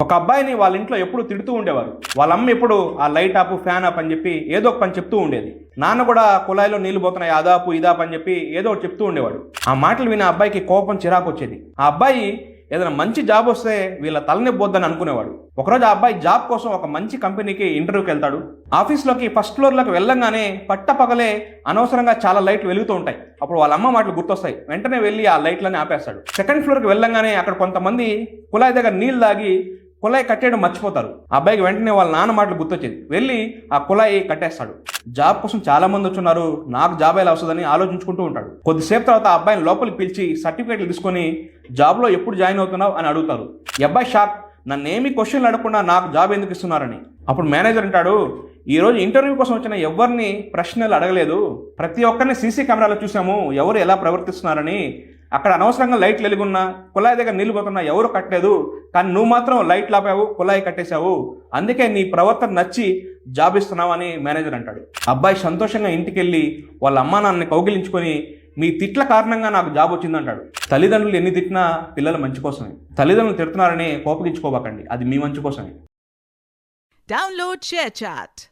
ఒక అబ్బాయిని వాళ్ళ ఇంట్లో ఎప్పుడు తిడుతూ ఉండేవారు. వాళ్ళ అమ్మ ఎప్పుడు ఆ లైట్ ఆపు, ఫ్యాన్ ఆప్ అని చెప్పి ఏదో ఒక పని చెప్తూ ఉండేది. నాన్న కూడా కుళాయిలో నీళ్లు పోతున్నాయి, అదాపు ఇదాపు అని చెప్పి ఏదో ఒకటి చెప్తూ ఉండేవాడు. ఆ మాటలు విని ఆ అబ్బాయికి కోపం, చిరాకు వచ్చేది. ఆ అబ్బాయి ఏదైనా మంచి జాబ్ వస్తే వీళ్ళ తలనొప్పొద్దని అనుకునేవాడు. ఒకరోజు ఆ అబ్బాయి జాబ్ కోసం ఒక మంచి కంపెనీకి ఇంటర్వ్యూకి వెళ్తాడు. ఆఫీస్లోకి ఫస్ట్ ఫ్లోర్లోకి వెళ్ళంగానే పట్టపగలే అనవసరంగా చాలా లైట్లు వెలుగుతూ ఉంటాయి. అప్పుడు వాళ్ళ అమ్మ మాటలు గుర్తొస్తాయి. వెంటనే వెళ్ళి ఆ లైట్లని ఆపేస్తాడు. సెకండ్ ఫ్లోర్కి వెళ్ళంగానే అక్కడ కొంతమంది కుళాయి దగ్గర నీళ్ళు తాగి కుళాయి కట్టేయడం మర్చిపోతారు. ఆ అబ్బాయికి వెంటనే వాళ్ళ నాన్న మాటలు గుర్తొచ్చేది. వెళ్ళి ఆ కుళాయి కట్టేస్తాడు. జాబ్ కోసం చాలా మంది వచ్చున్నారు, నాకు జాబ్ ఎలా వస్తుందని ఆలోచించుకుంటూ ఉంటాడు. కొద్దిసేపు తర్వాత ఆ అబ్బాయిని లోపలికి పిలిచి సర్టిఫికేట్లు తీసుకొని జాబ్లో ఎప్పుడు జాయిన్ అవుతున్నావు అని అడుగుతారు. ఈ అబ్బాయి షాక్, నన్నేమి క్వశ్చన్లు అడగకుండా నాకు జాబ్ ఎందుకు ఇస్తున్నారని. అప్పుడు మేనేజర్ అంటాడు, ఈరోజు ఇంటర్వ్యూ కోసం వచ్చిన ఎవరిని ప్రశ్నలు అడగలేదు, ప్రతి ఒక్కరిని సీసీ కెమెరాలో చూసాము ఎవరు ఎలా ప్రవర్తిస్తున్నారని. అక్కడ అనవసరంగా లైట్లు వెలుగున్నా, కుళాయి దగ్గర నీళ్లు పోతున్నా ఎవరు కట్టలేదు, కానీ నువ్వు మాత్రం లైట్లు ఆపావు, కుళాయి కట్టేశావు, అందుకే నీ ప్రవర్తన నచ్చి జాబ్ ఇస్తున్నావు అని మేనేజర్ అంటాడు. అబ్బాయి సంతోషంగా ఇంటికి వెళ్ళి వాళ్ళ అమ్మా నాన్నని కౌగిలించుకొని, మీ తిట్ల కారణంగా నాకు జాబ్ వచ్చిందంటాడు. తల్లిదండ్రులు ఎన్ని తిట్టినా పిల్లల మంచి కోసమే. తల్లిదండ్రులు తిడుతున్నారని కోపగించుకోబాకండి, అది మీ మంచి కోసమే. Download ShareChat.